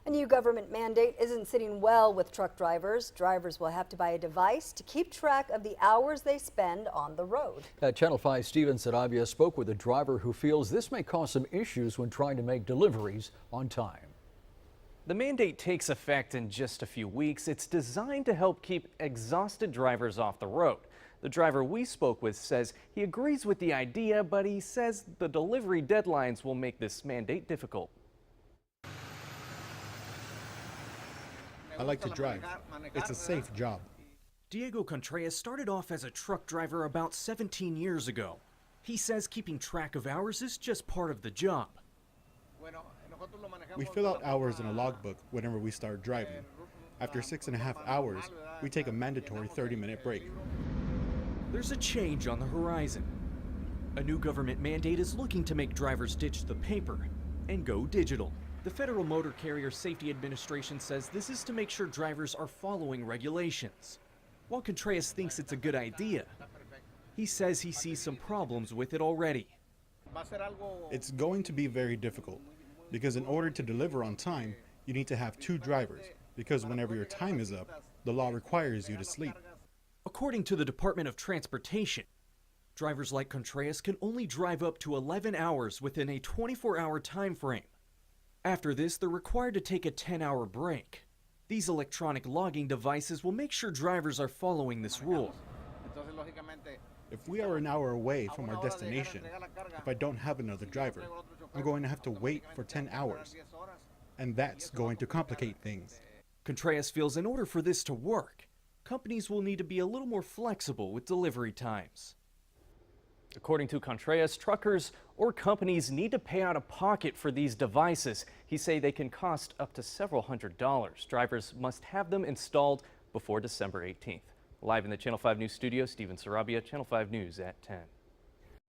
A new government mandate isn't sitting well with truck drivers. Drivers will have to buy a device to keep track of the hours they spend on the road. Channel 5 Steven Sarabia spoke with a driver who feels this may cause some issues when trying to make deliveries on time. The mandate takes effect in just a few weeks. It's designed to help keep exhausted drivers off the road. The driver we spoke with says he agrees with the idea, but he says the delivery deadlines will make this mandate difficult. I like to drive. It's a safe job. Diego Contreras started off as a truck driver about 17 years ago. He says keeping track of hours is just part of the job. We fill out hours in a logbook whenever we start driving. After 6.5 hours, we take a mandatory 30-minute break. There's a change on the horizon. A new government mandate is looking to make drivers ditch the paper and go digital. The Federal Motor Carrier Safety Administration says this is to make sure drivers are following regulations. While Contreras thinks it's a good idea, he says he sees some problems with it already. It's going to be very difficult because in order to deliver on time, you need to have 2 drivers because whenever your time is up, the law requires you to sleep. According to the Department of Transportation, drivers like Contreras can only drive up to 11 hours within a 24-hour time frame. After this, they're required to take a 10-hour break. These electronic logging devices will make sure drivers are following this rule. If we are an hour away from our destination, if I don't have another driver, I'm going to have to wait for 10 hours. And that's going to complicate things. Contreras feels in order for this to work, companies will need to be a little more flexible with delivery times. According to Contreras, truckers or companies need to pay out of pocket for these devices. He says they can cost up to several $100s. Drivers must have them installed before December 18th. Live in the Channel 5 News studio, Steven Sarabia, Channel 5 News at 10.